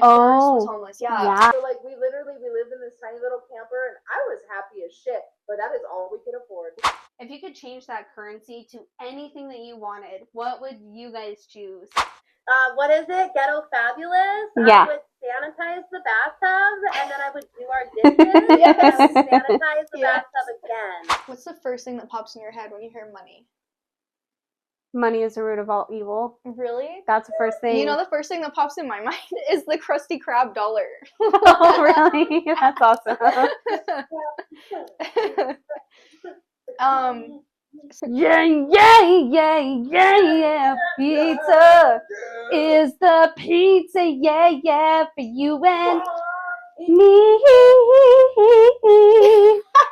I first was homeless. Yeah. So like we lived in this tiny little camper, and I was happy as shit. But that is all we could afford. If you could change that currency to anything that you wanted, what would you guys choose? What is it? Ghetto Fabulous? Yeah. I would sanitize the bathtub, and then I would do our dishes, Yes. and I would sanitize the Yes. bathtub again. What's the first thing that pops in your head when you hear money? Money is the root of all evil. Really? That's the first thing. You know, the first thing that pops in my mind is the Krusty Krab dollar. Oh, really? That's awesome. Yeah. Pizza is the pizza, yeah, for you and me.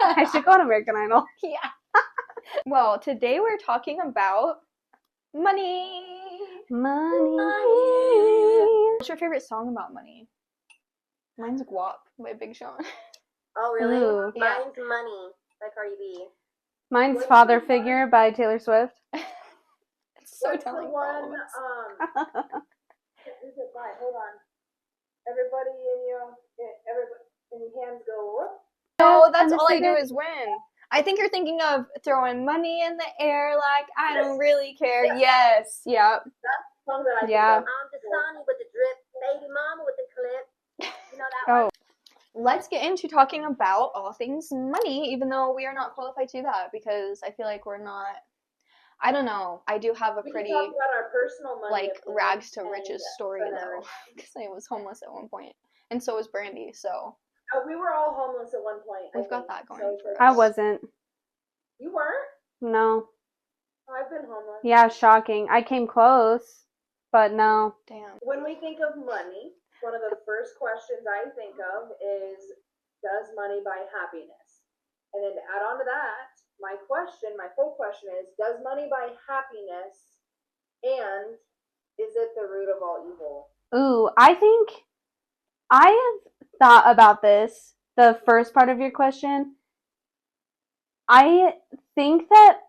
I should go on American Idol. Yeah. Well, today we're talking about money. What's your favorite song about money? Mine's Guap by Big Sean. Oh, really? Ooh. Yeah. Mine's Money by Cardi B. Mine's Father Figure by Taylor Swift. It's so What's the telling for all of one? us. Who's it by? Hold on. Everybody in your hands go up. Oh, that's And the all I do singer- is win. I think you're thinking of throwing money in the air like I don't really care. Yes. Yep. Song that I Yeah. think of. I'm the Sonny with the drip, baby mama with the clip. You know that Oh. one? Let's get into talking about all things money, even though we are not qualified to do that because I feel like we're not. I don't know. I do have a We pretty can talk about our personal money. like opinions rags to and riches story though, because I was homeless at one point, and so was Brandy. So we were all homeless at one point. we've got that going for us. I wasn't. You weren't? No. Oh, I've been homeless. Yeah, shocking. I came close, but no. Damn. When we think of money, one of the first questions I think of is, does money buy happiness? And then to add on to that, my full question is, does money buy happiness? And is it the root of all evil? Ooh, I think I have thought about this, the first part of your question. I think that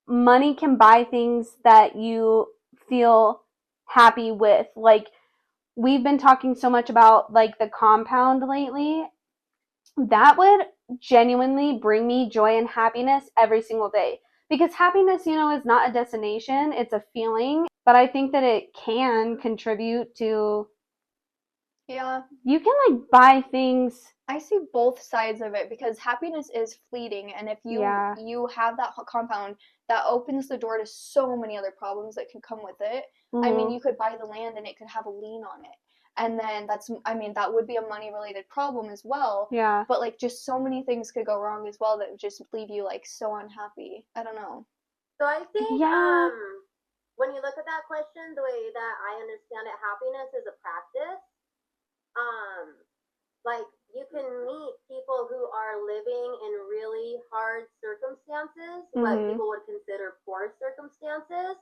money can buy things that you feel happy with. Like, we've been talking so much about, like, the compound lately. That would genuinely bring me joy and happiness every single day. Because happiness, is not a destination, it's a feeling. But I think that it can contribute to, Yeah, you can, like, buy things. I see both sides of it because happiness is fleeting, and if you Yeah. you have that compound, that opens the door to so many other problems that can come with it. I mean, you could buy the land and it could have a lien on it. And then that would be a money related problem as well. Yeah. But like just so many things could go wrong as well that would just leave you like so unhappy. I don't know. So I think Yeah. when you look at that question, the way that I understand it, happiness is a practice. Like you can meet people who are living in really hard circumstances, what people would consider poor circumstances,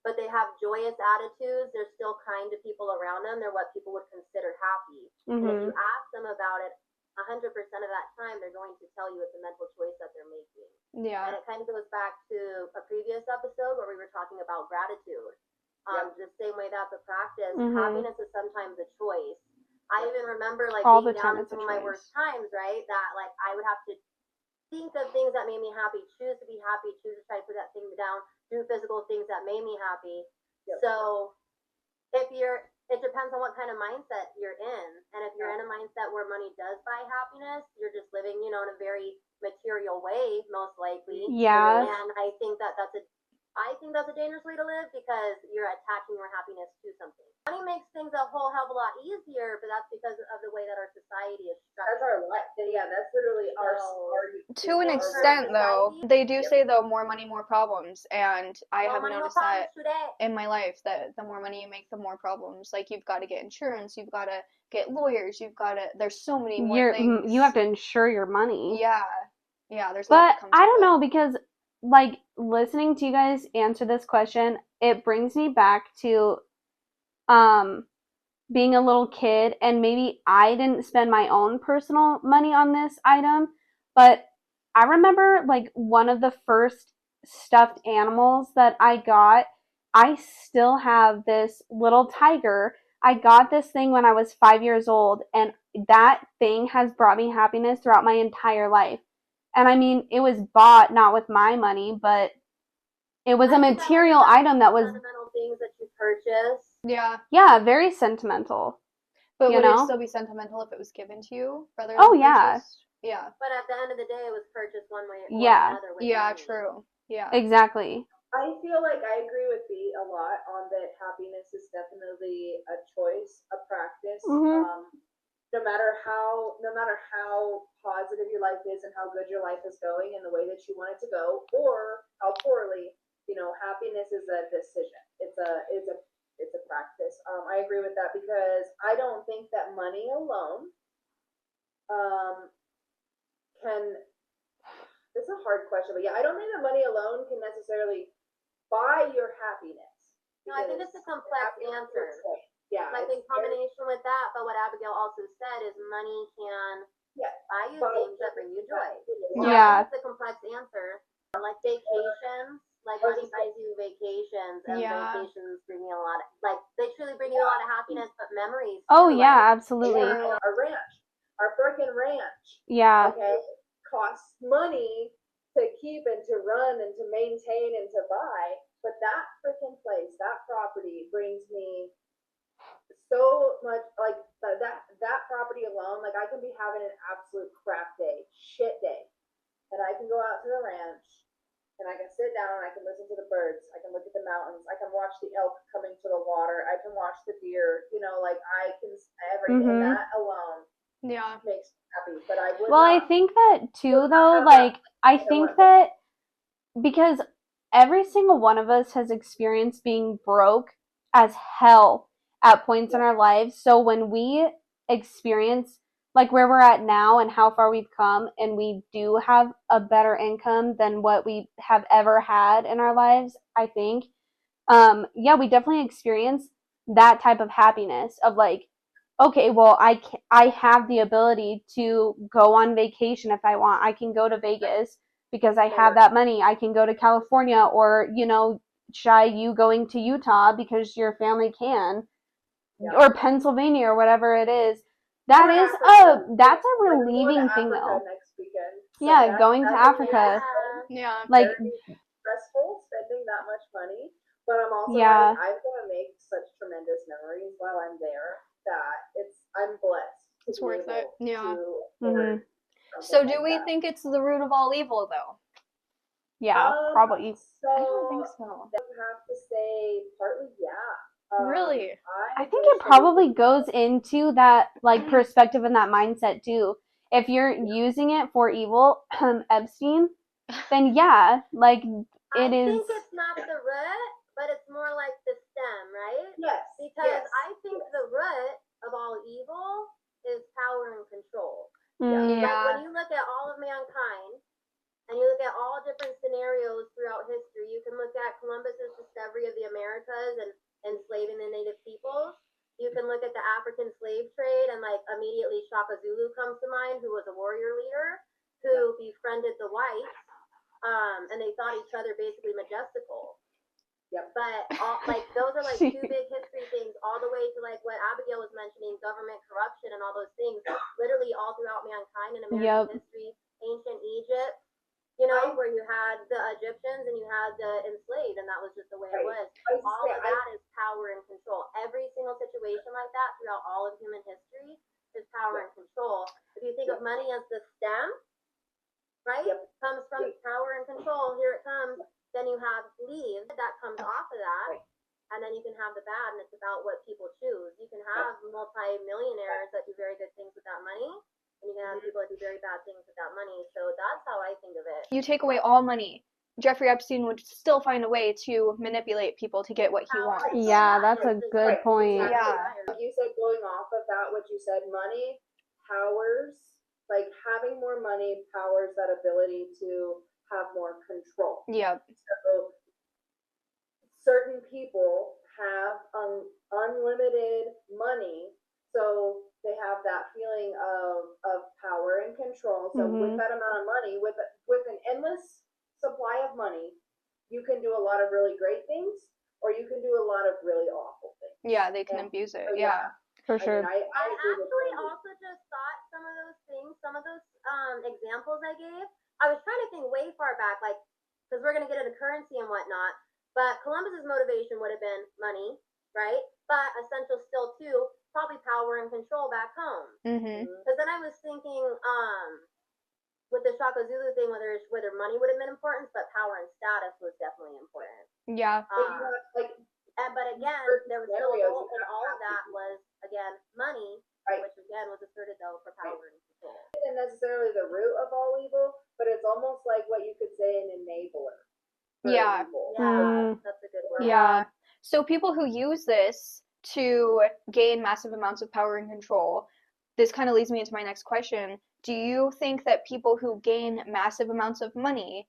but they have joyous attitudes. They're still kind to people around them. They're what people would consider happy. And if you ask them about it, 100% of that time, they're going to tell you it's a mental choice that they're making. Yeah. And it kind of goes back to a previous episode where we were talking about gratitude. The same way that's a practice, happiness is sometimes a choice. I even remember like All being the time down in it's a some of my choice. worst times, right? That like I would have to think of things that made me happy, choose to be happy, choose to try to put that thing down, do physical things that made me happy. Yep. So it depends on what kind of mindset you're in. And if you're in a mindset where money does buy happiness, you're just living, in a very material way, most likely. Yeah. And I think that's a dangerous way to live because you're attaching your happiness to something. Money makes things a whole hell of a lot easier, but that's because of the way that our society is structured. That's our life. Yeah, that's literally our to an extent, though. They do say, though, more money, more problems. And I have noticed that in my life, that the more money you make, the more problems. Like, you've got to get insurance, you've got to get lawyers, there's so many more things. You have to insure your money. Yeah. Yeah, there's a lot that comes But I don't with it. know, because, like, listening to you guys answer this question, it brings me back to being a little kid, and maybe I didn't spend my own personal money on this item, but I remember, like, one of the first stuffed animals that I got, I still have this little tiger. I got this thing when I was 5 years old, and that thing has brought me happiness throughout my entire life. And I mean, it was bought not with my money, but it was a material item that was sentimental things that you purchase. Yeah, very sentimental. But you would know? it still be sentimental if it was given to you rather than Oh, yeah. purchased? Yeah. But at the end of the day, it was purchased one way or Yeah. another. With Yeah, money. true. Yeah. Exactly. I feel like I agree with B a lot on that happiness is definitely a choice, a practice. Mhm. No matter how positive your life is and how good your life is going and the way that you want it to go, or how poorly, happiness is a decision. It's a practice. I agree with that because I don't think that money alone can. This is a hard question, but yeah, I don't think that money alone can necessarily buy your happiness. No, I think it's a complex answer. Yeah. Like in combination with that, but what Abigail also said is money can buy you things that bring you joy. So Yeah. I think it's a complex answer. Like vacations, like money buys you vacations, and vacations bring you a lot of, like, they truly bring you a lot of happiness, but memories. Oh, too, yeah, like, absolutely. Our ranch, our frickin' ranch. Yeah. Okay, costs money to keep and to run and to maintain and to buy, but that freaking place, that property brings me so much, like that property alone. Like I can be having an absolute crap day, shit day, and I can go out to the ranch and I can sit down and I can listen to the birds, I can look at the mountains, I can watch the elk coming to the water, I can watch the deer, like I can everything. Mhm. That alone makes me happy. But I would Well, I think that too, though, like, I think that because every single one of us has experienced being broke as hell at points in our lives. So when we experience like where we're at now and how far we've come, and we do have a better income than what we have ever had in our lives, I think, yeah, we definitely experience that type of happiness of like, okay, well, I have the ability to go on vacation if I want. I can go to Vegas because I have that money. I can go to California, or, Shy, you going to Utah because your family can, or Pennsylvania or whatever it is. That's a relieving thing though. Next weekend. So yeah, going to Africa. Yeah. Like, very stressful spending that much money, but I'm also Yeah. like, I'm gonna make such tremendous memories while I'm there that I'm blessed. It's worth it. Yeah. Mhm. So do we think it's the root of all evil, though? Yeah, probably. So I don't think so. I would have to say partly, yeah. Really? I think it probably goes into that like perspective and that mindset too. If you're using it for evil, Epstein, then yeah, like I think it's not the root, but it's more like the stem, right? Yes. Because I think the root of all evil is power and control. Mm. Like when you look at all of mankind, and you look at all different scenarios throughout history, you can look at Columbus's discovery of the Americas and enslaving the native peoples. You can look at the African slave trade, and like immediately Shaka Zulu comes to mind, who was a warrior leader who befriended the whites, and they thought each other basically majestical. Yep. But those are like two big history things, all the way to like what Abigail was mentioning, government corruption and all those things, literally all throughout mankind in American history, ancient Egypt. Where you had the Egyptians and you had the enslaved, and that was just the way it was. All of that is power and control. Every single situation like that throughout all of human history is power and control. If you think of money as the stem, right? Comes from power and control. Here it comes. Then you have leaves that comes off of that. And then you can have the bad, and it's about what people choose. You can have multi-millionaires that do very good things with that money, and you can have people that do very bad things with that money. So that's how I think of it. You take away all money, Jeffrey Epstein would still find a way to manipulate people to get what he wants. Yeah, that's a good point. Yeah. Like you said, going off of that, what you said, money powers, like having more money powers that ability to have more control. Yep. So certain people have unlimited money, so they have that feeling of power and control. So with that amount of money, with an endless supply of money, you can do a lot of really great things, or you can do a lot of really awful things. Yeah, they can And abuse it. so, Yeah. For sure. I mean, I agree with actually Wendy. also just thought some of those things, some of those examples I gave, I was trying to think way far back, like, because we're going to get into currency and whatnot, but Columbus's motivation would have been money, right? But essential still, too, probably power and control back home. Mm-hmm. Because then I was thinking, with the Shaka Zulu thing, whether money would have been important, but power and status was definitely important. Yeah. But you have, like, But again, there was still and all of that was again money, right, which again was asserted though for power and control. Isn't necessarily the root of all evil, but it's almost like what you could say an enabler. Yeah. Evil. Yeah, that's a good word. Yeah. So people who use this to gain massive amounts of power and control, this kind of leads me into my next question. Do you think that people who gain massive amounts of money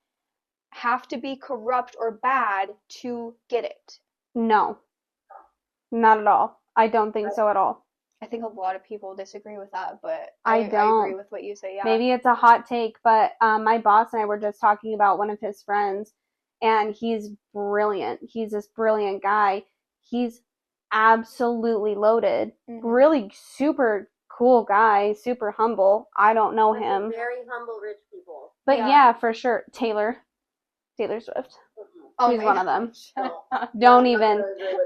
have to be corrupt or bad to get it? No. Not at all. I don't think so at all. I think a lot of people disagree with that, but I don't. agree with what you say, yeah. Maybe it's a hot take, but my boss and I were just talking about one of his friends, and he's brilliant. He's this brilliant guy. He's absolutely loaded. Mm-hmm. Really super cool guy, super humble. I don't know Those him. Very humble rich people. But yeah, for sure. Taylor Swift. Oh, She's one of them. No. Don't even.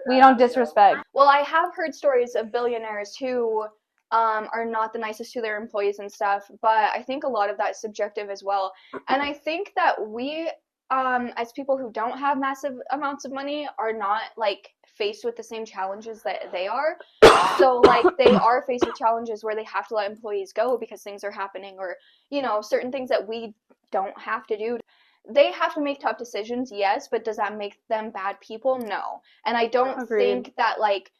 We don't disrespect. Well, I have heard stories of billionaires who are not the nicest to their employees and stuff, but I think a lot of that is subjective as well. And I think that we, as people who don't have massive amounts of money, are not like faced with the same challenges that they are. So like they are faced with challenges where they have to let employees go because things are happening, or you know, certain things that we don't have to do. They have to make tough decisions, yes, but does that make them bad people? No. And I don't think that like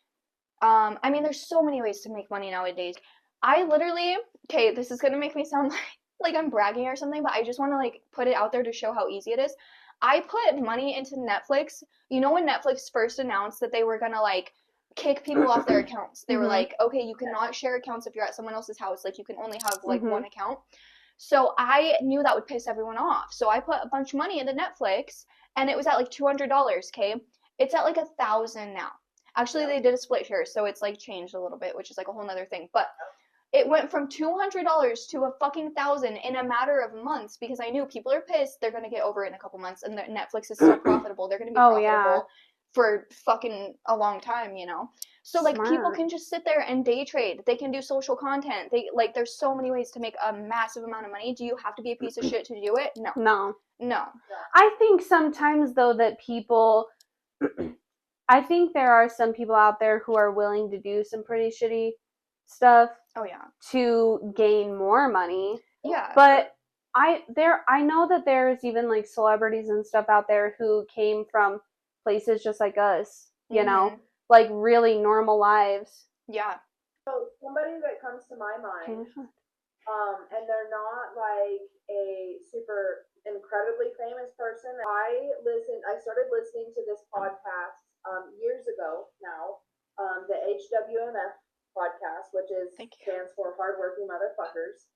I mean, there's so many ways to make money nowadays. I literally, okay, this is gonna make me sound like I'm bragging or something, but I just want to like put it out there to show how easy it is. I put money into Netflix. You know when Netflix first announced that they were gonna like kick people off their accounts, they were like, okay, you cannot share accounts if you're at someone else's house. Like you can only have like one account. So I knew that would piss everyone off. So I put a bunch of money into Netflix, and it was at like $200. Okay, it's at like 1,000 now. Actually, they did a split share, so it's like changed a little bit, which is like a whole nother thing. But it went from $200 to a fucking 1,000 in a matter of months because I knew people are pissed. They're gonna get over it in a couple months, and Netflix is so profitable. They're gonna be profitable for fucking a long time, you know. So like people can just sit there and day trade. They can do social content. They like there's so many ways to make a massive amount of money. Do you have to be a piece of shit to do it? No. I think sometimes though that people I think there are some people out there who are willing to do some pretty shitty stuff to gain more money. Yeah. But I know that there's even like celebrities and stuff out there who came from places just like us, you know, like really normal lives. Yeah. So somebody that comes to my mind, and they're not like a super incredibly famous person. I started listening to this podcast years ago now, the HWMF podcast, which stands for Hardworking Motherfuckers.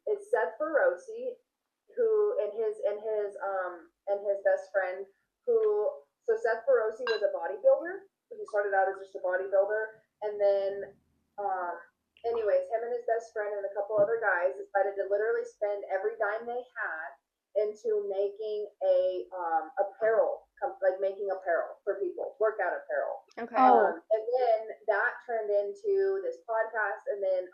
It's Seth Feroce, who and his best friend, so Seth Feroce was a bodybuilder. He started out as just a bodybuilder, and then anyways, him and his best friend and a couple other guys decided to literally spend every dime they had into making apparel, like making apparel for people, workout apparel. Okay. And then that turned into this podcast, and then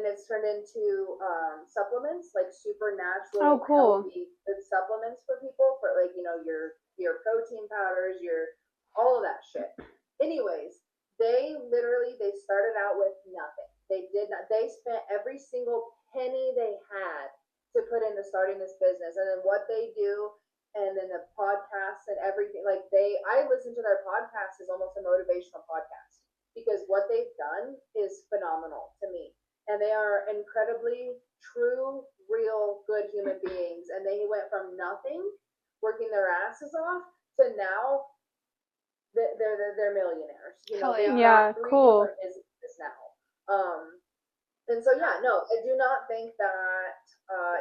it's turned into supplements, like supernatural, healthy good supplements for people, for like, you know, your protein powders, all of that shit. Anyways, they started out with nothing. They spent every single penny they had to put into starting this business. And then what they do, and then the podcasts and everything, like I listen to their podcast as almost a motivational podcast, because what they've done is phenomenal to me. And they are incredibly true, real, good human beings. And they went from nothing, working their asses off, to now they're millionaires. You know, they've got 3 different businesses now. And so I do not think that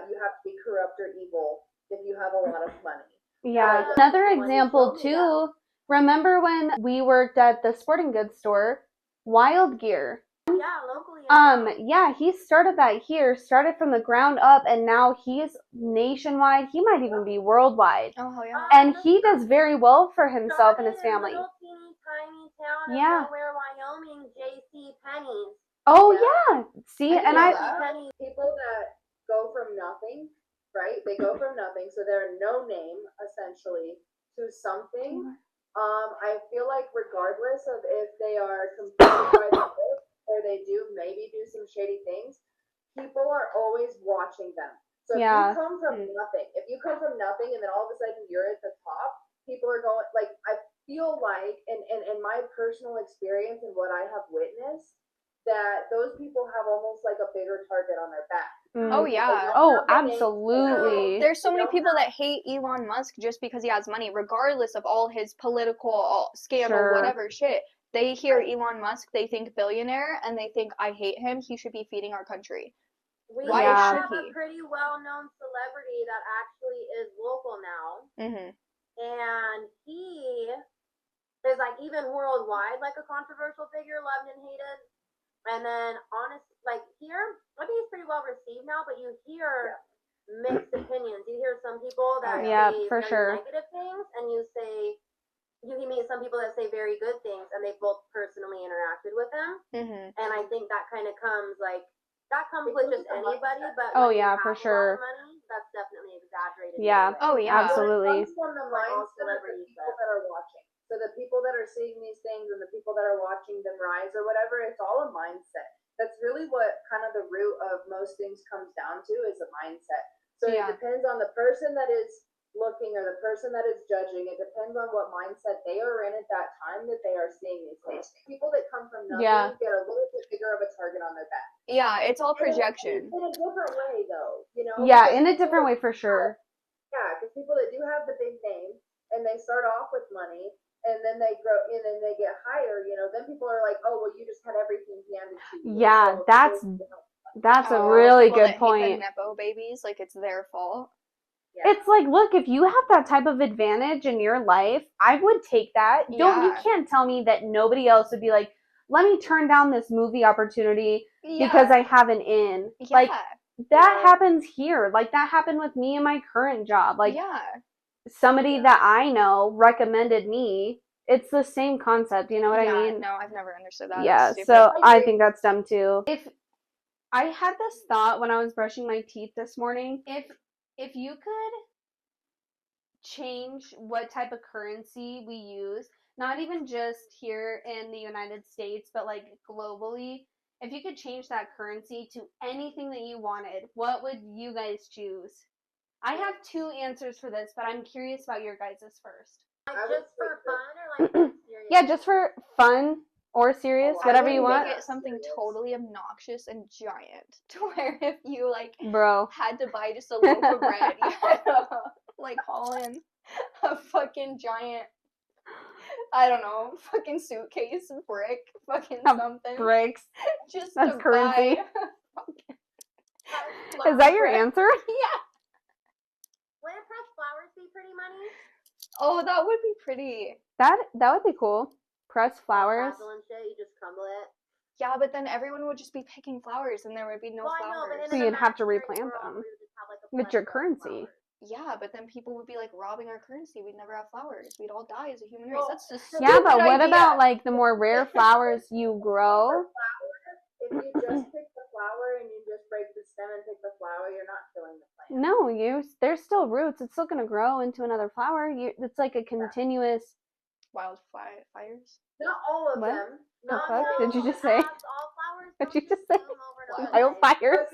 you have to be corrupt or evil if you have a lot of money. Yeah. Another example too Remember when we worked at the sporting goods store, Wild Gear? Yeah, locally. Yeah, he started that here, started from the ground up, and now he's nationwide. He might even be worldwide. Oh yeah. And he does very well for himself and his family. Little teeny tiny town Yeah. of nowhere, Wyoming, J.C. Penney's. Oh yeah. See, and people that go from nothing, right? They go from nothing, so they're no name essentially to something. I feel like regardless of if they are completely by the book or they do maybe do some shady things, people are always watching them. So if you come from nothing, and then all of a sudden you're at the top, people are going like I feel like in my personal experience and what I have witnessed, that those people have almost like a bigger target on their back. Oh yeah. Oh, absolutely. There's so many people that hate Elon Musk just because he has money, regardless of all his political scandal, whatever shit. They hear Elon Musk, they think billionaire, and they think, I hate him, he should be feeding our country. Why have a pretty well-known celebrity that actually is local now, and he is like even worldwide like a controversial figure, loved and hated. And then like here, I think he's pretty well received now, but you hear mixed opinions. You hear some people that say very negative things, and you meet some people that say very good things, and they both personally interacted with him. And I think that kind of comes with just anybody, but for sure. Money, that's definitely exaggerated. Yeah. Oh yeah. Absolutely. It comes from the mindset of the people that are watching. So the people that are seeing these things and the people that are watching them rise or whatever, it's all a mindset. That's really what kind of the root of most things comes down to is a mindset. So it depends on the person that is looking or the person that is judging. It depends on what mindset they are in at that time that they are seeing these things. People that come from nothing get a little bit bigger of a target on their back. Yeah, it's all projection. In a different way, though, you know? Yeah, in a different way for sure. Yeah, because people that do have the big name and they start off with money and then they grow and then they get higher, you know, then people are like, oh, well, you just had everything handed to you. Yeah, so that's a really good Hate point. the Nepo babies, like it's their fault. Yeah. It's like, look, if you have that type of advantage in your life, I would take that. You can't tell me that nobody else would be like, let me turn down this movie opportunity because I have an in. Yeah. Like, that happens here. Like, that happened with me in my current job. Like, somebody that I know recommended me. It's the same concept, you know what I mean? No, I've never understood that. Yeah, so I think that's dumb too. If I had this thought when I was brushing my teeth this morning, if you could change what type of currency we use, not even just here in the United States, but like globally, if you could change that currency to anything that you wanted, what would you guys choose? I have two answers for this, but I'm curious about your guys' first. Just for fun or like serious? Yeah, just for fun or serious, whatever you want. Make it something totally obnoxious and giant, to where if you like had to buy just a loaf of bread, you had to like haul in a fucking giant, I don't know, fucking suitcase, brick, fucking something. Bricks. Just that's to currency. Buy Is that your answer? Yeah. Wouldn't pressed flowers be pretty money? Oh, that would be pretty. That would be cool. Pressed flowers. And shit, you just crumble it. Yeah, but then everyone would just be picking flowers and there would be no flowers. So you'd have to replant them with your currency. Yeah, but then people would be like robbing our currency. We'd never have flowers. We'd all die as a human race. That's just yeah, but what about like the more rare flowers you grow? If you just pick the flower and you just break the stem and pick the flower, you're not killing the plant. No, there's still roots. It's still gonna grow into another flower. It's like a continuous wildfires. Not all of them. The fuck did you just say? All flowers. What did you just say? Wildfires.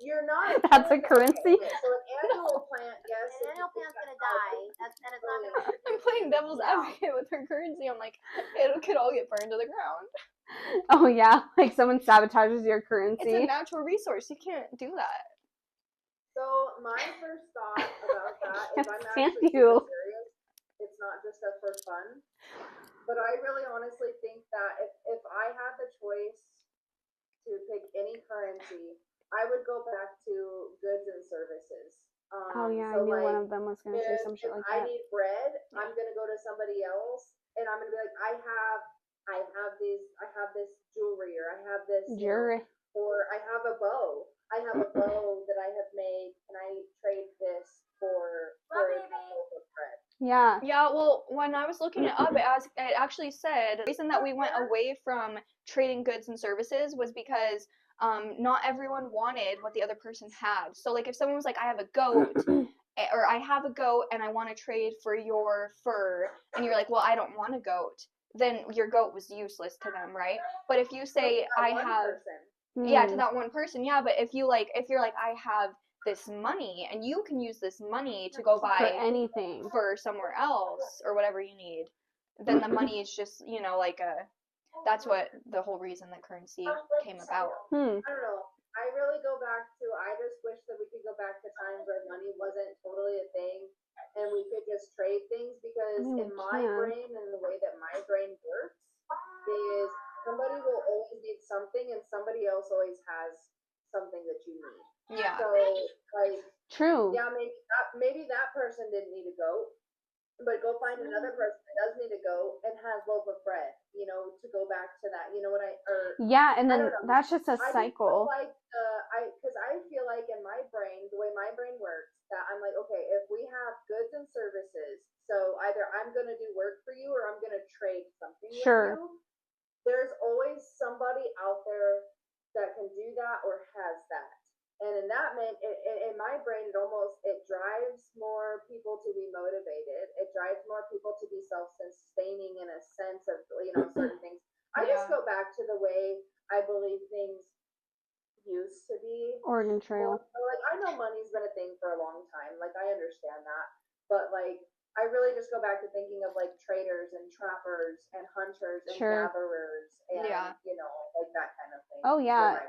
You're not. That's a currency. So an annual plant, yes. An annual plant's gonna die. And it's not gonna. I'm playing devil's advocate with her currency. I'm like, it could all get burned to the ground. Oh yeah, like someone sabotages your currency. It's a natural resource. You can't do that. So my first thought about that is I'm actually serious. It's not just for fun. But I really honestly think that if I had the choice to pick any currency, I would go back to goods and services. Oh yeah, I So knew like, one of them was gonna say some shit if like I that. need bread, I'm gonna go to somebody else, and I'm gonna be like, I have this jewelry, or I have this, you know, Jury. or I have a bow. I have a bow that I have made. Can I trade this for a loaf of bread? Yeah. Yeah, well, when I was looking it up, it actually said the reason that we went away from trading goods and services was because not everyone wanted what the other person had. So, like, if someone was like, I have a goat, or I have a goat and I want to trade for your fur, and you're like, well, I don't want a goat, then your goat was useless to them, right? But if you say, I have, yeah, to that one person, yeah, but if you're like, I have this money and you can use this money to go For buy anything. for somewhere else or whatever you need, then the money is just, you know, like that's what the whole reason that currency came about. Hmm. I don't know. I really go back to, I just wish that we could go back to times where money wasn't totally a thing and we could just trade things, because in my brain and the way that my brain works is somebody will always need something and somebody else always has something that you need. Yeah. So like, True. yeah, maybe that person didn't need a goat, but go find another person that does need to go and has loaf of bread, you know, to go back to that, you know what yeah, and I then don't know. that's just a I cycle. just feel like, because I feel like in my brain, the way my brain works, that I'm like, okay, if we have goods and services, so either I'm going to do work for you or I'm going to trade something with you. There's always somebody out there that can do that or has that. And in that meant, in my brain, it drives more people to be motivated. It drives more people to be self-sustaining in a sense of, you know, certain things. I just go back to the way I believe things used to be. Oregon Trail. So, like, I know money's been a thing for a long time. Like, I understand that. But, like, I really just go back to thinking of, like, traders and trappers and hunters and gatherers and, you know, like that kind of thing. Oh, yeah.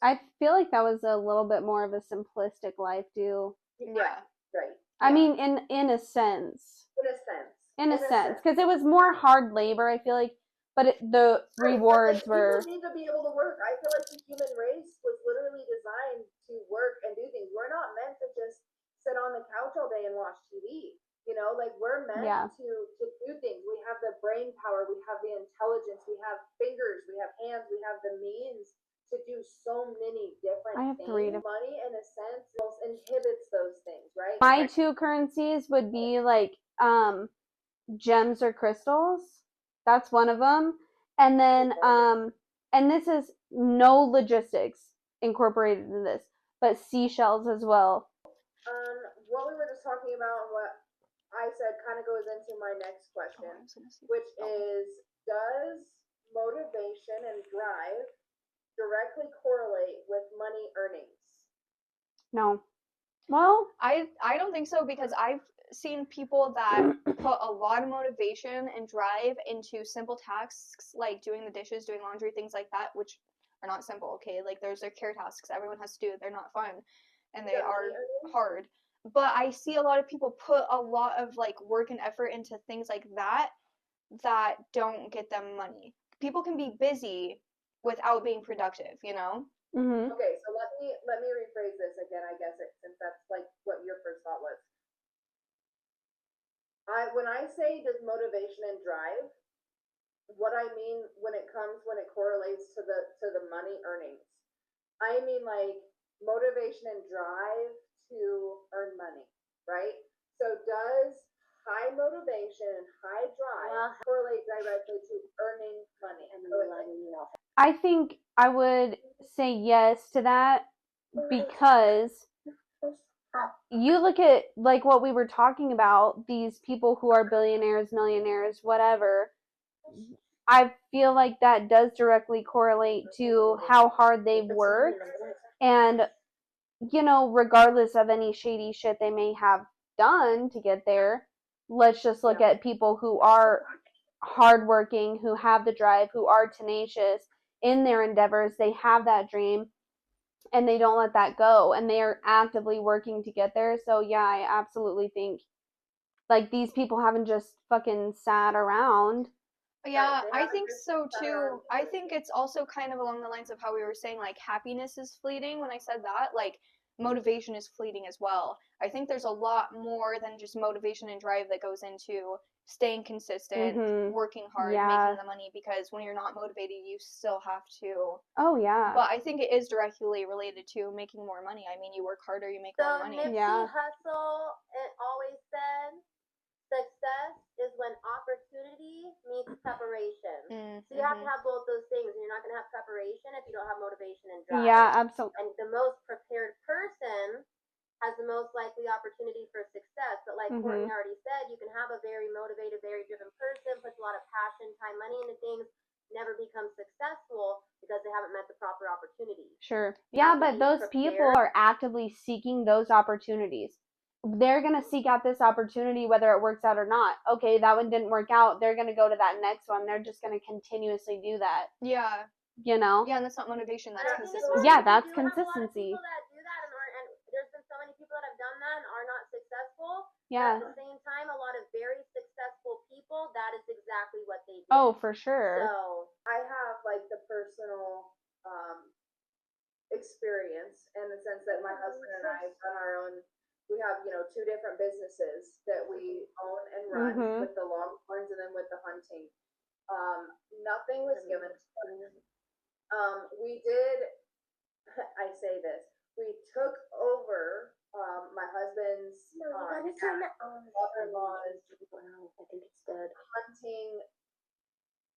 I feel like that was a little bit more of a simplistic life, too. Yeah. Right. I mean, in a sense. In a sense. Because it was more hard labor, I feel like, but the rewards were. People need to be able to work. I feel like the human race was literally designed to work and do things. We're not meant to just sit on the couch all day and watch TV. You know, like, we're meant to do things. We have the brain power, we have the intelligence, we have fingers, we have hands, we have the means to do so many different things. Money, in a sense, almost inhibits those things, right? My two currencies would be like gems or crystals. That's one of them. And then and this is no logistics incorporated in this, but seashells as well. What we were just talking about and what I said kind of goes into my next question, which is, does motivation and drive directly correlate with money earnings? No. Well, I don't think so, because I've seen people that put a lot of motivation and drive into simple tasks like doing the dishes, doing laundry, things like that, which are not simple, okay? Like, those are care tasks everyone has to do. They're not fun and they are hard. But I see a lot of people put a lot of like work and effort into things like that don't get them money. People can be busy without being productive, you know? Mm-hmm. Okay, so let me rephrase this again, I guess, since that's like what your first thought was. When I say does motivation and drive, what I mean when it correlates to the money earnings, I mean like motivation and drive to earn money, right? So does high motivation and high drive correlate directly to earning money? I think I would say yes to that, because you look at like what we were talking about, these people who are billionaires, millionaires, whatever. I feel like that does directly correlate to how hard they've worked, and you know, regardless of any shady shit they may have done to get there, let's just look at people who are hardworking, who have the drive, who are tenacious in their endeavors. They have that dream and they don't let that go, and they are actively working to get there. So yeah, I absolutely think like these people haven't just fucking sat around. Yeah, I think so too. I think it's also kind of along the lines of how we were saying, like, happiness is fleeting when I said that. Like, motivation is fleeting as well. I think there's a lot more than just motivation and drive that goes into staying consistent, working hard, making the money, because when you're not motivated, you still have to. Oh, yeah. But I think it is directly related to making more money. I mean, you work harder, you make more money. Nipsey Hussle always said, success is when opportunity meets preparation. So you have to have both those things, and you're not going to have preparation if you don't have motivation and drive. Yeah, absolutely. And the most prepared person has the most likely opportunity for success. But like Courtney already said, you can have a very motivated, very driven person, puts a lot of passion, time, money into things, never become successful because they haven't met the proper opportunity. Sure. Yeah, but those people are actively seeking those opportunities. They're going to seek out this opportunity whether it works out or not. Okay, that one didn't work out. They're going to go to that next one. They're just going to continuously do that. Yeah. You know? Yeah, and that's not motivation, that's consistency. Yeah, that's consistency. People that do that, and there's been so many people that have done that and are not successful. Yeah. But at the same time, a lot of very successful people, that is exactly what they do. Oh, for sure. So I have like the personal experience in the sense that my husband and I run our own. We have, 2 different businesses that we own and run with the Longhorns and then with the hunting. Nothing was given to us. We did, I say this, we took over my husband's father-in-law's hunting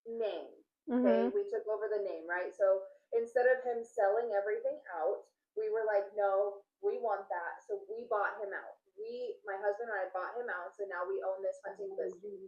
name. Okay, we took over the name, right? So instead of him selling everything out, we were like, no, we want that. So we bought him out. My husband and I bought him out. So now we own this hunting business.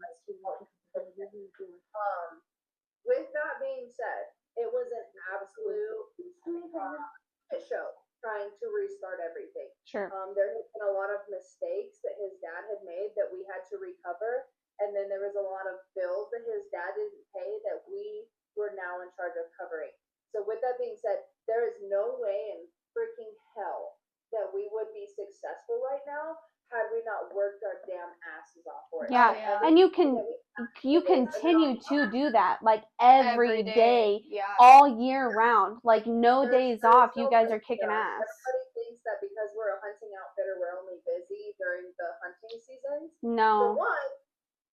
With that being said, it was an absolute shit show trying to restart everything. Sure. There had been a lot of mistakes that his dad had made that we had to recover. And then there was a lot of bills that his dad didn't pay that we were now in charge of covering. So with that being said, there is no way in freaking hell that we would be successful right now had we not worked our damn asses off for it. Yeah, and you continue to do that like every day. All year round, like no days off. You guys are kicking ass. Everybody thinks that because we're a hunting outfitter, we're only busy during the hunting seasons. No. For one,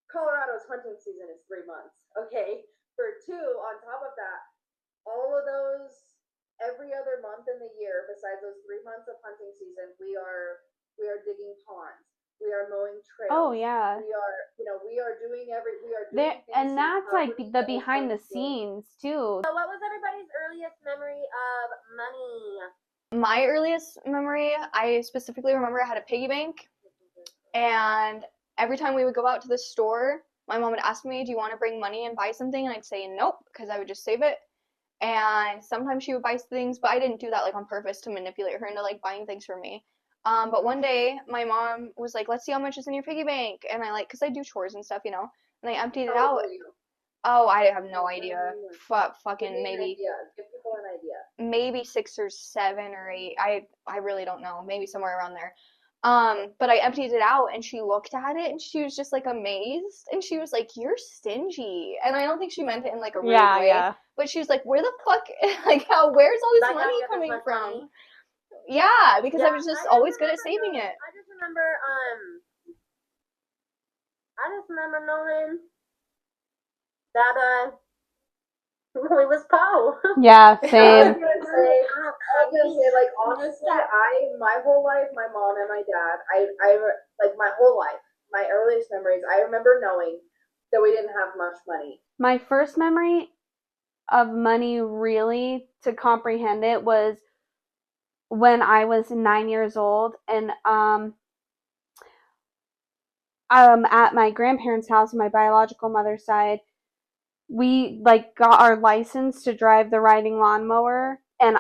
Colorado's hunting season is 3 months. Okay. For 2, on top of that, all of those every other month in the year, besides those 3 months of hunting season, we are digging ponds. We are mowing trails. Oh yeah. We are doing and that's like the behind the scenes too. So what was everybody's earliest memory of money? My earliest memory, I specifically remember I had a piggy bank, and every time we would go out to the store, my mom would ask me, do you want to bring money and buy something? And I'd say nope, because I would just save it. And sometimes she would buy things, but I didn't do that like on purpose to manipulate her into like buying things for me. But one day my mom was like, let's see how much is in your piggy bank. And I because I do chores and stuff, and I emptied it out. Oh, I have no idea. Fucking maybe. Give people an idea. Maybe 6 or 7 or 8. I really don't know. Maybe somewhere around there. But I emptied it out, and she looked at it, and she was just like amazed, and she was like, "You're stingy." And I don't think she meant it in like a rude way. Yeah. But she was like, "Where the fuck? Like, where's all this money coming from?" Money? Yeah, because I was just always good at saving it. I just remember knowing that it was Poe. Yeah, same. I was gonna say, like, honestly, my whole life, my mom and my dad, I like my whole life, my earliest memories, I remember knowing that we didn't have much money. My first memory of money, really, to comprehend it, was when I was 9 years old, and at my grandparents' house, my biological mother's side, we got our license to drive the riding lawnmower, and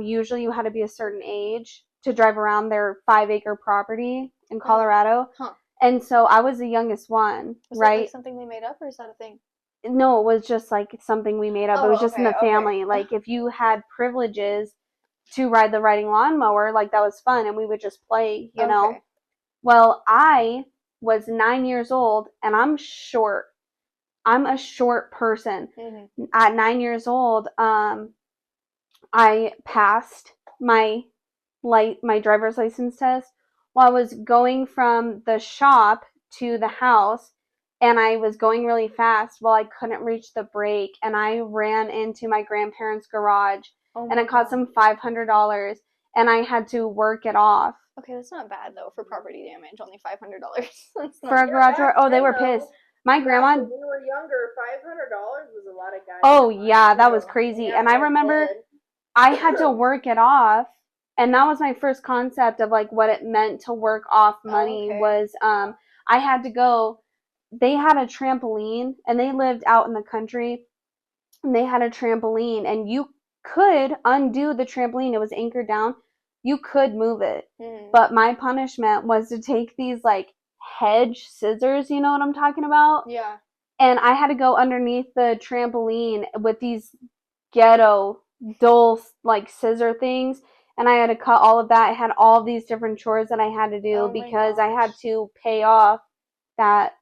usually you had to be a certain age to drive around their 5-acre property in Colorado. Huh. And so I was the youngest one, right? Was it like something they made up, or is that a thing? No, it was just like something we made up. It was just in the family. Like if you had privileges to ride the riding lawnmower, like that was fun, and we would just play, you know. Well, I was 9 years old, and I'm short. I'm a short person. Mm-hmm. At 9 years old, I passed my my driver's license test, well, I was going from the shop to the house, and I was going really fast. Well, I couldn't reach the brake, and I ran into my grandparents' garage, and it cost them $500, and I had to work it off. Okay, that's not bad though for property damage. Only $500. For a garage door? Oh, they were pissed. My grandma. When we were younger, $500 was a lot of guys. Oh yeah, that was crazy. Yeah, And I remember I had to work it off, and that was my first concept of like what it meant to work off money. Was I had to go. They had a trampoline, and they lived out in the country, and they had a trampoline, and you could undo the trampoline. It was anchored down. You could move it, but my punishment was to take these like hedge scissors. You know what I'm talking about? Yeah. And I had to go underneath the trampoline with these ghetto dull like scissor things, and I had to cut all of that. I had all these different chores that I had to do because I had to pay off that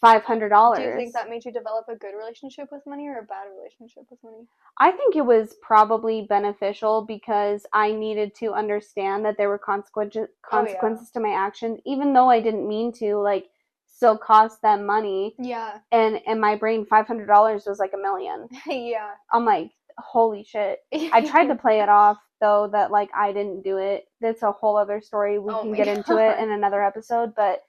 $500. Do you think that made you develop a good relationship with money or a bad relationship with money? I think it was probably beneficial because I needed to understand that there were consequences to my actions, even though I didn't mean to. Like, still cost them money. Yeah. And in my brain, $500 was like $1 million. Yeah. I'm like, holy shit. I tried to play it off though that like I didn't do it. That's a whole other story. We can get into it in another episode, but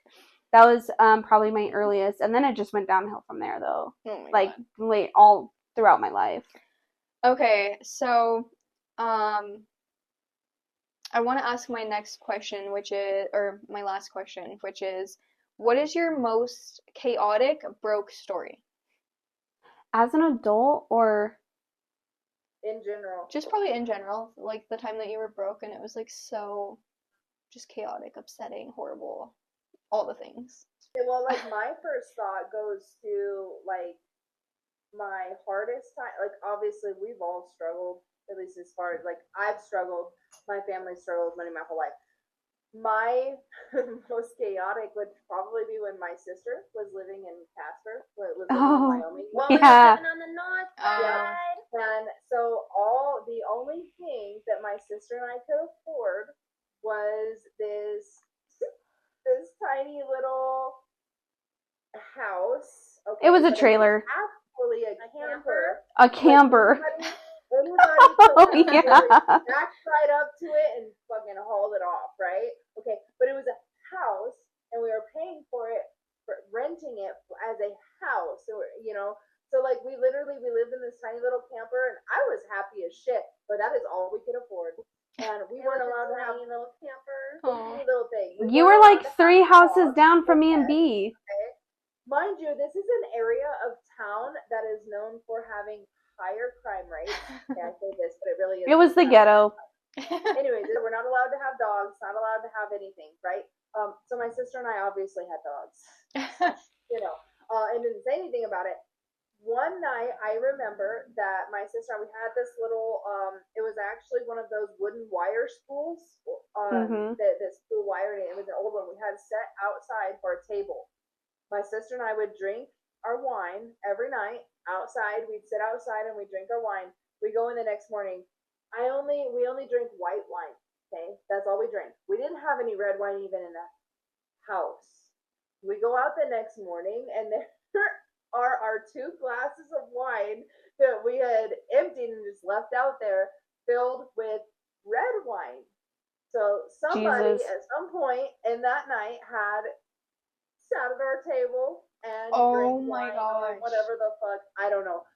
that was probably my earliest, and then it just went downhill from there though. Late all throughout my life. Okay, so I want to ask my next question, my last question, which is, what is your most chaotic broke story? As an adult or in general? Just probably in general, like the time that you were broke and it was like so just chaotic, upsetting, horrible, all the things. Well, like my first thought goes to like my hardest time. Like obviously we've all struggled, at least as far as like I've struggled, my family struggled with money my whole life. My most chaotic would probably be when my sister was living in Casper, in Wyoming. Well, we were living on the north side. And so the only thing that my sister and I could afford was this tiny little house. Okay, it was a trailer. Actually, a camper. A camper. Anybody backed right up to it and fucking hauled it off, right? Okay, but it was a house, and we were paying for it, renting it as a house, or So like we lived in this tiny little camper, and I was happy as shit, but that is all we could afford. And we weren't allowed to have a little camper, tiny little thing. You were like 3 houses down from me and B. Okay. Mind you, this is an area of town that is known for having higher crime rates. Okay, I say this, but it really is. It was the ghetto. Anyways, we're not allowed to have dogs, not allowed to have anything, right? So my sister and I obviously had dogs, and didn't say anything about it. One night, I remember that my sister and we had this little, it was actually one of those wooden wire spools, that spool wired in. It was an old one. We had set outside for a table. My sister and I would drink our wine every night outside. We'd sit outside and we'd drink our wine. We go in the next morning. We only drink white wine. Okay, that's all we drink. We didn't have any red wine even in the house. We go out the next morning and there are our 2 glasses of wine that we had emptied and just left out there, filled with red wine. So somebody at some point in that night had sat at our table and drank wine or whatever the fuck, I don't know.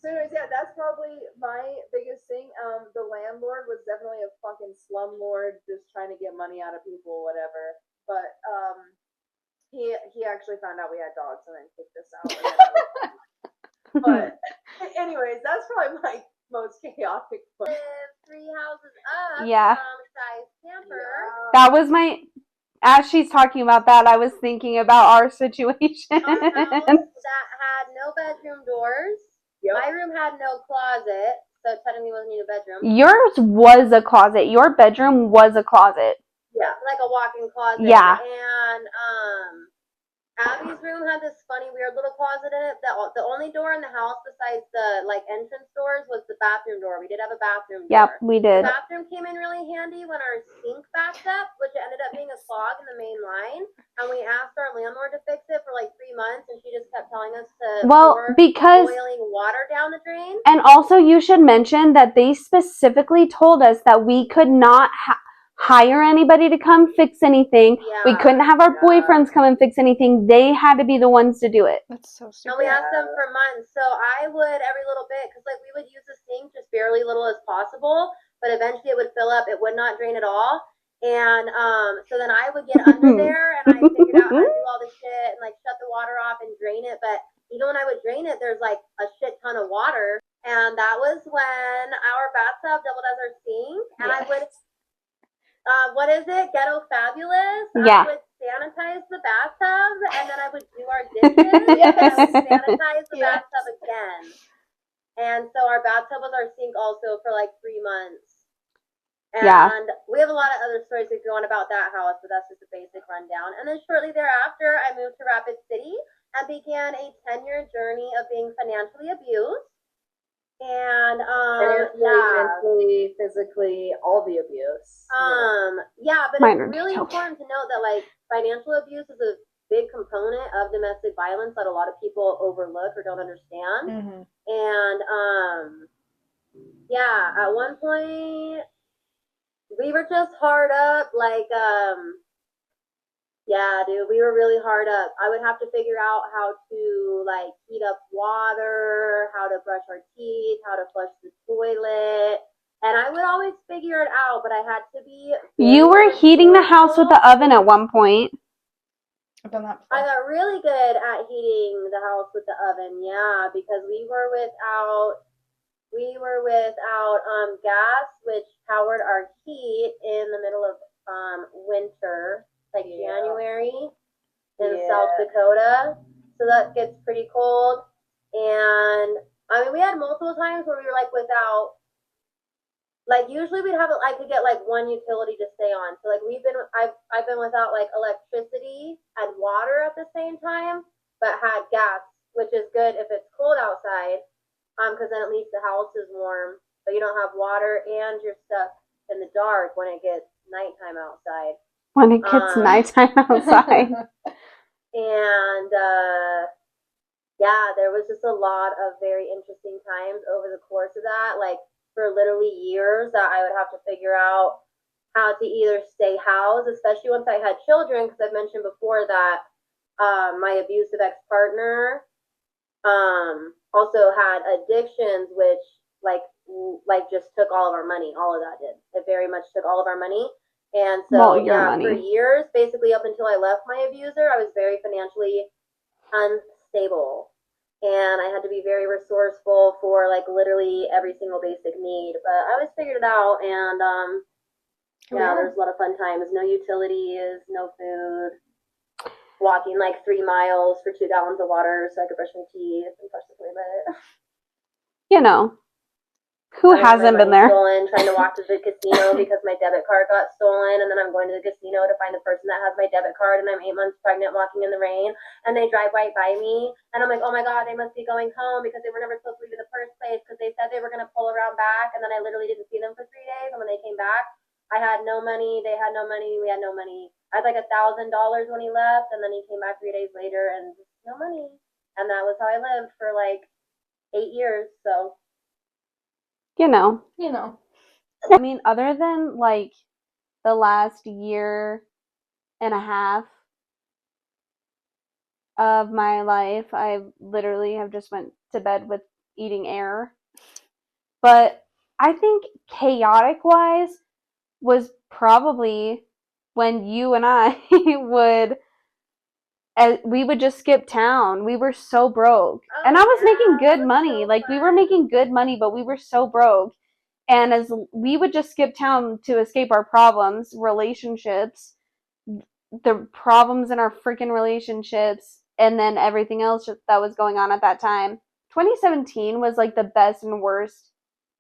So anyways, yeah, that's probably my biggest thing. The landlord was definitely a fucking slumlord, just trying to get money out of people, whatever. But he actually found out we had dogs and then kicked us out. But anyways, that's probably my most chaotic one. 3 houses up. Yeah. Size camper. Yeah. That was as she's talking about that, I was thinking about our situation. Our house that had no bedroom doors. Yep. My room had no closet, so technically wasn't even a bedroom. Yours was a closet. Your bedroom was a closet. Yeah, like a walk-in closet. Yeah. And Abby's room had this funny, weird little closet in it. The only door in the house besides the like entrance doors was the bathroom door. We did have a bathroom door. Yep, we did. The bathroom came in really handy when our sink backed up, which ended up being a clog in the main line. And we asked our landlord to fix it for like 3 months, and she just kept telling us to pour boiling water down the drain. And also, you should mention that they specifically told us that we could not hire anybody to come fix anything. Yeah. We couldn't have our boyfriends come and fix anything. They had to be the ones to do it. That's so stupid. And we asked them for months. So I would every little bit, because like we would use the sink just barely little as possible, but eventually it would fill up. It would not drain at all. And so then I would get under there and I figured out how to do all the shit and like shut the water off and drain it. But even when I would drain it, there's like a shit ton of water. And that was when our bathtub doubled as our sink. And I would what is it? Ghetto Fabulous? Yeah. I would sanitize the bathtub and then I would do our dishes and I would sanitize the bathtub again. And so our bathtub was our sink also for like 3 months. And we have a lot of other stories we go on about that house, but that's just a basic rundown. And then shortly thereafter, I moved to Rapid City and began a 10-year journey of being financially abused. And mentally, physically, all the abuse. But it's really important to note that like financial abuse is a big component of domestic violence that a lot of people overlook or don't understand. Mm-hmm. And at one point we were just hard up, like we were really hard up. I would have to figure out how to like heat up water, how to brush our teeth, how to flush the toilet. And I would always figure it out, but I had to be... You were heating the house with the oven at one point. I've done that before. I got really good at heating the house with the oven, because we were without gas, which powered our heat in the middle of winter. Like January in South Dakota. So that gets pretty cold. And I mean, we had multiple times where we were like without, like usually I could get like one utility to stay on. So like I've been without like electricity and water at the same time, but had gas, which is good if it's cold outside, because then at least the house is warm. But you don't have water and you're stuck in the dark when it gets nighttime outside. When it gets nighttime outside. And there was just a lot of very interesting times over the course of that, like for literally years that I would have to figure out how to either stay housed, especially once I had children, because I've mentioned before that my abusive ex-partner also had addictions, which like just took all of our money. All of that did. It very much took all of our money. And so, for years, basically up until I left my abuser, I was very financially unstable. And I had to be very resourceful for, like, literally every single basic need. But I always figured it out, and, there's a lot of fun times. No utilities, no food. Walking, like, 3 miles for 2 gallons of water so I could brush my teeth and flush the toilet. You know. Who hasn't been there? Stolen, trying to walk to the casino because my debit card got stolen, and then I'm going to the casino to find the person that has my debit card, and I'm 8 months pregnant walking in the rain, and they drive right by me, and I'm like, oh my god, they must be going home because they were never supposed to leave in the first place because they said they were going to pull around back, and then I literally didn't see them for 3 days, and when they came back, I had no money, they had no money, we had no money. I had like $1,000 when he left, and then he came back 3 days later, and no money, and that was how I lived for like 8 years, so... You know. I mean, other than like the last year and a half of my life, I literally have just went to bed with eating air. But I think chaotic wise was probably when you and I we would just skip town. We were so broke. And I was making good money. Like, we were making good money, but we were so broke. And as we would just skip town to escape our problems, relationships, the problems in our freaking relationships, and then everything else that was going on at that time. 2017 was like the best and worst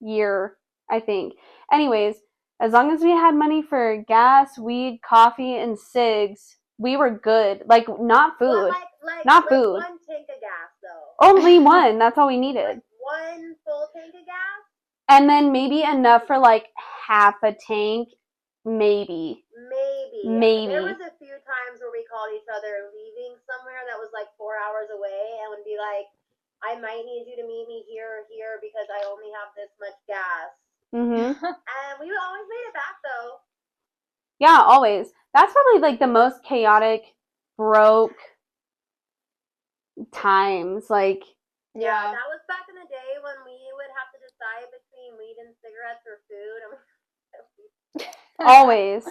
year, I think. Anyways, as long as we had money for gas, weed, coffee, and cigs, we were good. Like, not But food. like Not food. one tank of gas though. Only one. That's all we needed. Like one full tank of gas. And then maybe enough for like half a tank. Maybe. Maybe. There was a few times where we called each other leaving somewhere that was like 4 hours away and would be like, I might need you to meet me here or here because I only have this much gas. Mm-hmm. And we always made it back though. Yeah, always. That's probably like the most chaotic, broke times. Like, Yeah. That was back in the day when we would have to decide between weed and cigarettes or food. always.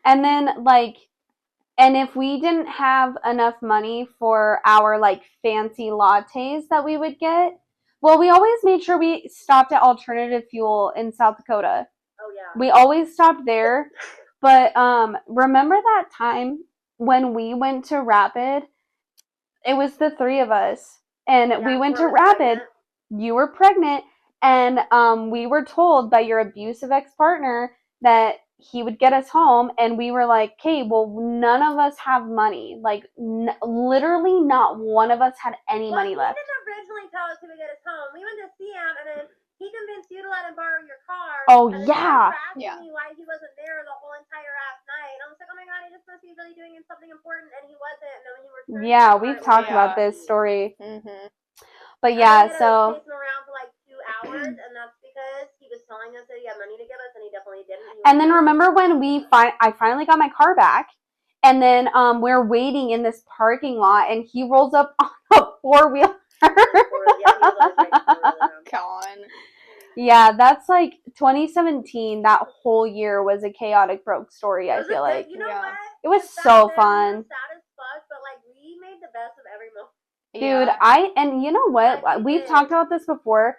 And then, like, and if we didn't have enough money for our, like, fancy lattes that we would get, well, we always made sure we stopped at Alternative Fuel in South Dakota. Oh, yeah. We always stopped there. But remember that time when we went to Rapid? It was the three of us. And we went to Rapid. Pregnant. You were pregnant. And we were told by your abusive ex-partner that he would get us home. And we were like, okay, well, none of us have money. Like, literally not one of us had any money left. He didn't originally tell us he would get us home. We went to see him, and then he convinced you to let him borrow your car. Oh, and yeah. He was asking me why he wasn't there the whole entire ass night. And I was like, oh my god, he just must be really doing something important, and he wasn't. And then when you were yeah, we've talked about this story. Mm-hmm. But yeah, so. Chased him around for like 2 hours, and that's because he was telling us that he had money to give us, and he definitely didn't. And then remember when I finally got my car back, and then we're waiting in this parking lot, and he rolls up on a four-wheeler. Yeah, that's like 2017. That whole year was a chaotic broke story. I feel like you know what? It was so fun. Sad as fuck, but like we made the best of every moment. Dude, and you know what? We've talked about this before.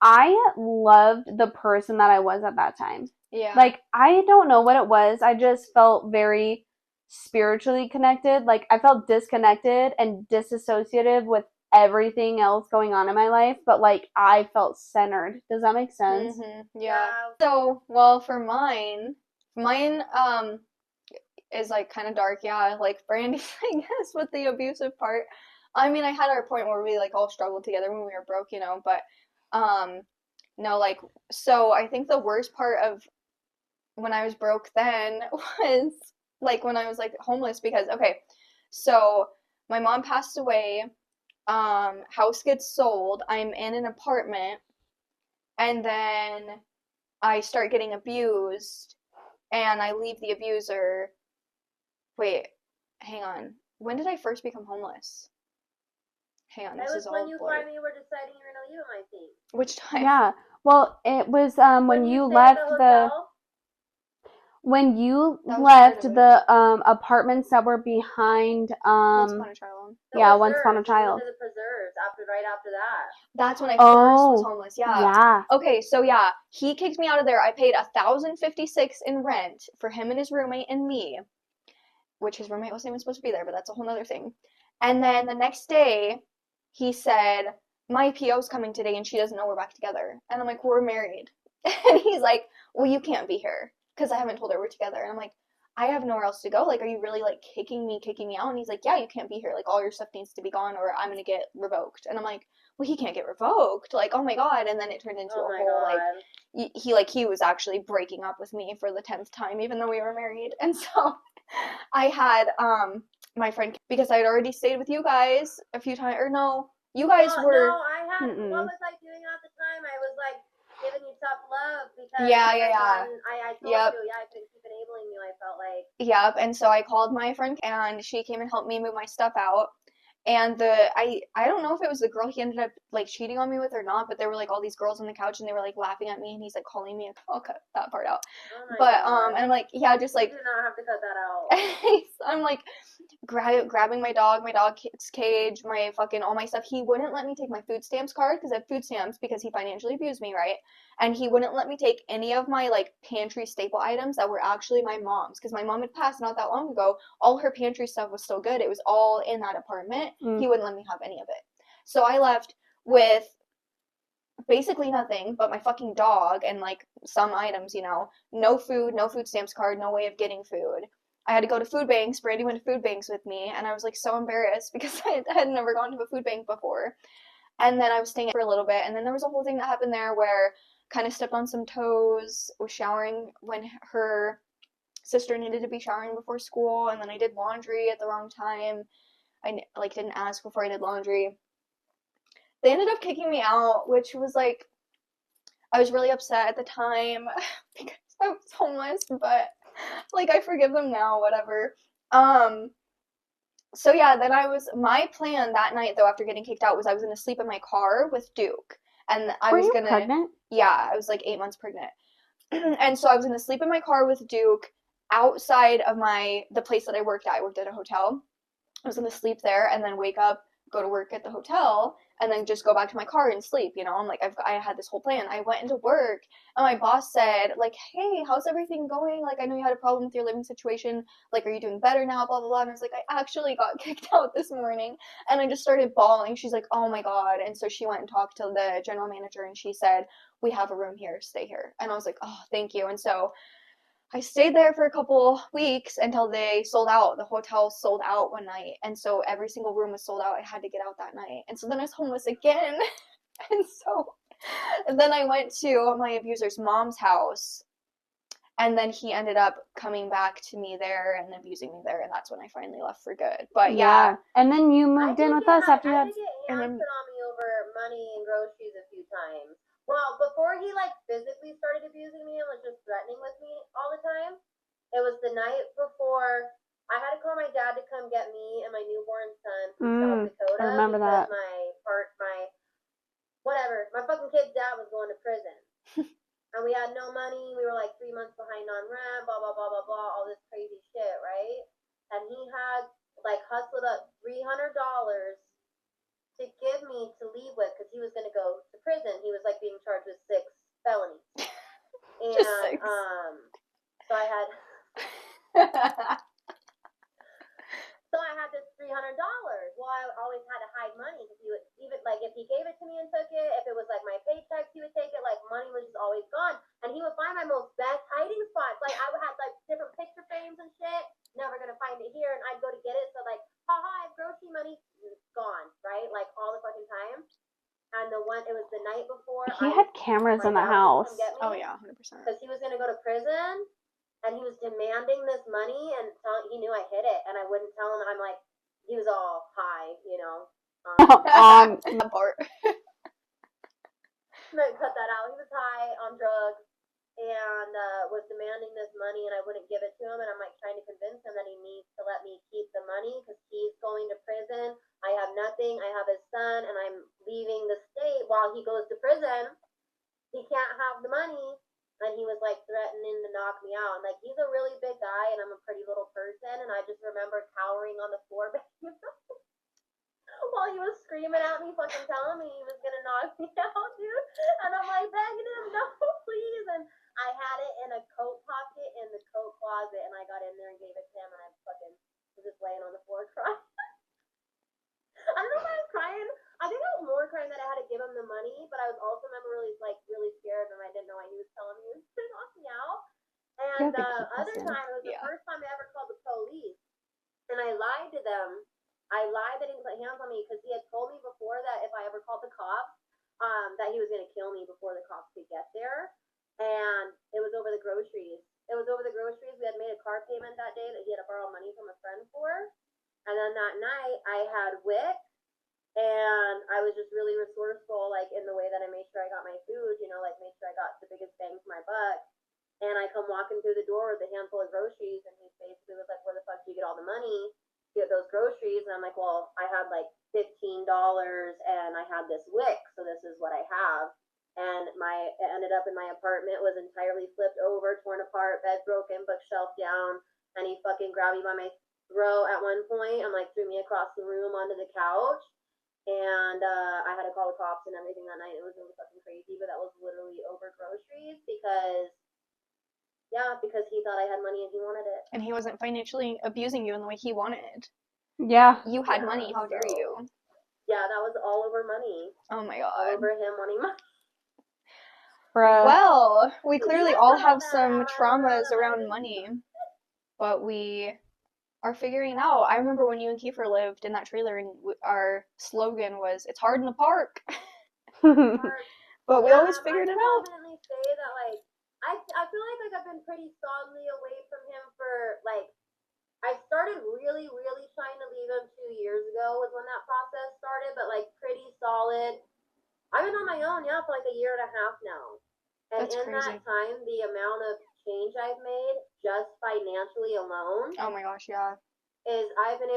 I loved the person that I was at that time. Yeah. Like, I don't know what it was. I just felt very spiritually connected. Like, I felt disconnected and disassociative with everything else going on in my life, but like, I felt centered. Does that make sense? Mm-hmm. Yeah. So, well, for mine is like kind of dark. Yeah, like Brandy's, I guess, with the abusive part. I mean, I had our point where we like all struggled together when we were broke, you know, but no, like, so I think the worst part of when I was broke then was like when I was like homeless, because okay, so my mom passed away, house gets sold, I'm in an apartment, and then I start getting abused, and I leave the abuser. Wait, hang on. When did I first become homeless? Hang on, this is all when you blurred. finally were deciding you were gonna leave him, I think. Which time? Yeah. Well, it was when you left when you left the apartments that were behind Once Upon a Child. Once Upon a Child. The preserves right after that. That's when I first was homeless. Yeah. Yeah. Okay, so yeah, he kicked me out of there. I paid $1,056 in rent for him and his roommate and me, which his roommate wasn't even supposed to be there, but that's a whole nother thing. And then the next day, he said, my PO's coming today and she doesn't know we're back together. And I'm like, we're married. And he's like, well, you can't be here because I haven't told her we're together. And I'm like, I have nowhere else to go. Like, are you really like kicking me out? And he's like, yeah, you can't be here. Like, all your stuff needs to be gone or I'm going to get revoked. And I'm like, well, he can't get revoked. Like, oh my God. And then it turned into a whole, like, he was actually breaking up with me for the 10th time, even though we were married. And so I had, my friend, because I had already stayed with you guys a few times, or no, you guys were. No, I had, what was I doing at the time? I was like giving you tough love because yeah. I told you, I've been keep enabling you, I felt like. Yep, and so I called my friend and she came and helped me move my stuff out. And I don't know if it was the girl he ended up like cheating on me with or not, but there were like all these girls on the couch and they were like laughing at me and he's like calling me. I'll cut that part out. Oh but God. and I'm like, yeah, just like. You do not have to cut that out. I'm like grabbing my dog's cage, my fucking all my stuff. He wouldn't let me take my food stamps card because I have food stamps because he financially abused me, right? And he wouldn't let me take any of my like pantry staple items that were actually my mom's because my mom had passed not that long ago. All her pantry stuff was still good. It was all in that apartment. He wouldn't let me have any of it. So I left with basically nothing but my fucking dog and like some items, you know, no food stamps card, no way of getting food. I had to go to food banks. Brandy went to food banks with me, and I was like so embarrassed because I had never gone to a food bank before. And then I was staying for a little bit, and then there was a whole thing that happened there where kind of stepped on some toes, was showering when her sister needed to be showering before school, and then I did laundry at the wrong time. I like didn't ask before I did laundry. They ended up kicking me out, which was like, I was really upset at the time because I was homeless, but like I forgive them now, whatever. So yeah, then my plan that night though after getting kicked out was I was gonna sleep in my car with Duke. And I Were was you gonna pregnant? Yeah, I was like 8 months pregnant. And so I was gonna sleep in my car with Duke outside of the place that I worked at. I worked at a hotel. I was gonna sleep there and then wake up, go to work at the hotel, and then just go back to my car and sleep. I'm like, I had this whole plan. I went into work, and my boss said, like, hey, how's everything going? Like, I know you had a problem with your living situation. Like, are you doing better now? Blah, blah, blah. And I was like, I actually got kicked out this morning. And I just started bawling. She's like, oh my God. And so she went and talked to the general manager, and she said, we have a room here. Stay here. And I was like, oh, thank you. And so I stayed there for a couple weeks until they sold out. The hotel sold out one night. And so every single room was sold out. I had to get out that night. And so then I was homeless again. And then I went to my abuser's mom's house. And then he ended up coming back to me there and abusing me there. And that's when I finally left for good. But yeah. And then you moved in with us after that. I did get hands put on me over money and groceries a few times. Well, before he like physically started abusing me and was just threatening with me all the time, it was the night before I had to call my dad to come get me and my newborn son from South Dakota. I remember that. My fucking kid's dad was going to prison. And we had no money. We were like 3 months behind on rent, blah, blah, blah, blah, blah, all this crazy shit, right? And he had like hustled up $300 to give me to leave with because he was going to go to prison. He was like being charged with 6 felonies. And Just 6. So I had this $300. Well, I always had to hide money because he would even like if he gave it to me and took it, if it was like my paychecks, he would take it. Like money was just always gone, and he would find my most best hiding spots. Like I would have like different picture frames and shit. Never gonna find it here, and I'd go to get it. So like, haha, I have grocery money gone, right? Like all the fucking time. And it was the night before. He had cameras in the house. Oh yeah, 100%. Because he was gonna go to prison. And he was demanding this money, and he knew I hid it, and I wouldn't tell him. I'm like, he was all high, The part. Cut that out. He was high on drugs and was demanding this money, and I wouldn't give it to him. And I'm like trying to convince him that he needs to let me keep the money because he's going to prison. I have nothing. I have his son, and I'm leaving the state while he goes to prison. He can't have the money. And he was like threatening to knock me out. And like he's a really big guy and I'm a pretty little person, and I just remember cowering on the floor while he was screaming at me, fucking telling me he was gonna knock me out, dude. And I'm like begging him, no, please. And I had it in a coat pocket in the coat closet, and I got in there and gave it to him, and I fucking was just laying on the floor crying. I don't know if I was crying. I think I was more crying that I had to give him the money, but I was also really scared, and I didn't know why he was telling me he was gonna knock me out. And the other time, it was the first time I ever called the police, and I lied to them. I lied that he didn't put hands on me because he had told me before that if I ever called the cops, that he was gonna kill me before the cops could get there. And it was over the groceries. We had made a car payment that day that he had to borrow money from a friend for. And then that night, I had WIC. And I was just really resourceful, like, in the way that I made sure I got my food, like, made sure I got the biggest bang for my buck. And I come walking through the door with a handful of groceries, and he basically was like, where the fuck do you get all the money to get those groceries? And I'm like, well, I had, like, $15, and I had this WIC, so this is what I have. And it ended up in my apartment, was entirely flipped over, torn apart, bed broken, bookshelf down, and he fucking grabbed me by my throat at one point and, like, threw me across the room onto the couch. And I had to call the cops and everything that night. It was really fucking crazy, but that was literally over groceries because he thought I had money and he wanted it. And he wasn't financially abusing you in the way he wanted. Yeah. You had money. How dare you? Yeah, that was all over money. Oh my God. All over him wanting money. Bruh. Well, we clearly all have some traumas around money. but we are figuring it out. I remember when you and Kiefer lived in that trailer, and our slogan was, "It's hard in the park," but we always figured it out. I can definitely say that, like, I feel like I've been pretty solidly away from him for, like, I started really, really trying to leave him 2 years ago was when that process started, but, like, pretty solid. I've been on my own, yeah, for like a year and a half now. And That's in crazy. that time, the amount of change I've made, just financially alone, Oh my gosh, yeah. is I've been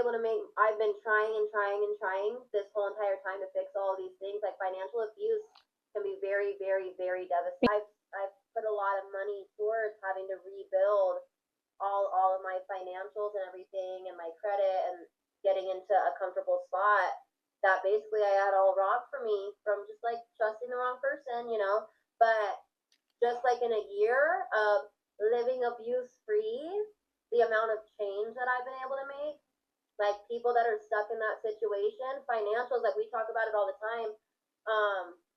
trying and trying and trying this whole entire time to fix all of these things. Like, financial abuse can be very, very, very devastating. I've put a lot of money towards having to rebuild all of my financials and everything and my credit and getting into a comfortable spot that basically I had all robbed from me from just like trusting the wrong person, you know. But just like in a year of living abuse free, the amount of change that I've been able to make, like people that are stuck in that situation, financials, like we talk about it all the time.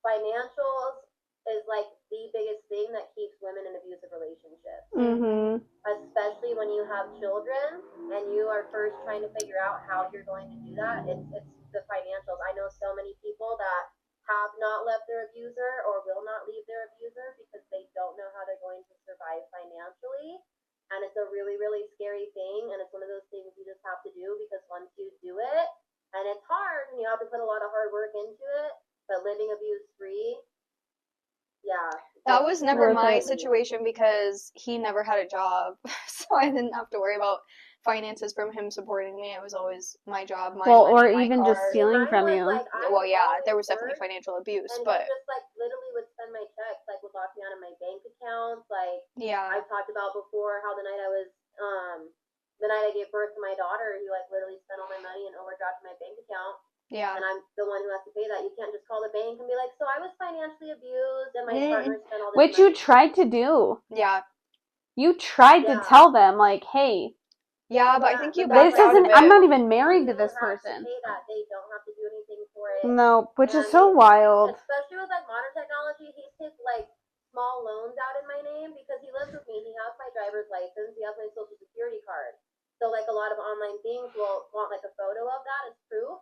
Financials is like the biggest thing that keeps women in abusive relationships. Mm-hmm. Especially when you have children and you are first trying to figure out how you're going to do that. It's the financials. I know so many people that have not left their abuser or will not leave their abuser because they don't know how they're going to survive financially. And it's a really, really scary thing. And it's one of those things you just have to do because once you do it, and it's hard and you have to put a lot of hard work into it, but living abuse free, yeah. That was never Worth my it. situation because he never had a job, so I didn't have to worry about finances from him supporting me. It was always my job, my Well, or money, my even just car. stealing from Mine you. was, like, I Well, yeah, there was always definitely worked, financial abuse, and but he just like literally would spend my checks, like would lock me out of my bank accounts. Like yeah, I've talked about before how the night I gave birth to my daughter, he like literally spent all my money and overdrafted my bank account. yeah. And I'm the one who has to pay that. You can't just call the bank and be like, so I was financially abused and my Mm. partner spent all this Which money. you tried to do. Yeah. You tried to Yeah. tell them, like, hey, Yeah, but I think you this backed out of isn't, I'm it. not even married to You this have person. to pay that. They don't have to do anything for it. No, which is And so wild. especially with like modern technology, he takes like small loans out in my name because he lives with me. He has my driver's license. He has my social security card. So like a lot of online things will want like a photo of that as proof.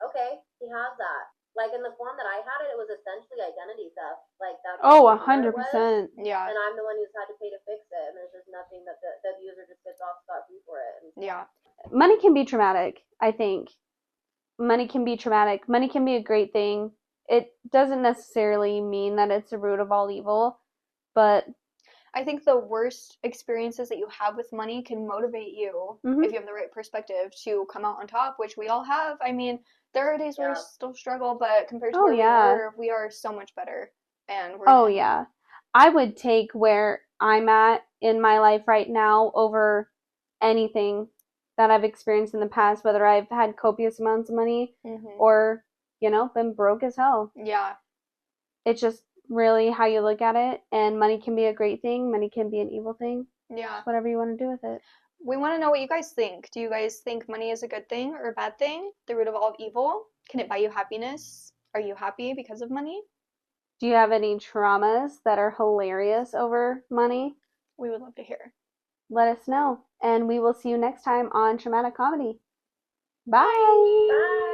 Okay, he has that. Like in the form that I had it, it was essentially identity theft. Like that's Oh, what it was. 100%. Yeah, And I'm the one who's had to pay to fix it. And there's just nothing that the user just gets off scot free for it. And yeah. Money can be traumatic, I think. Money can be traumatic. Money can be a great thing. It doesn't necessarily mean that it's the root of all evil, but I think the worst experiences that you have with money can motivate you Mhm. if you have the right perspective to come out on top, which we all have. I mean, there are days where we still struggle, but compared to Oh, where yeah. we are so much better. And we're Oh, yeah. I would take where I'm at in my life right now over anything that I've experienced in the past, whether I've had copious amounts of money or, been broke as hell. Yeah. It's just really how you look at it, and money can be a great thing, money can be an evil thing. Yeah. Just whatever you want to do with it. We want to know what you guys think. Do you guys think money is a good thing or a bad thing? The root of all evil? Can it buy you happiness? Are you happy because of money? Do you have any traumas that are hilarious over money? We would love to hear. Let us know. And we will see you next time on Traumatic Comedy. Bye. bye.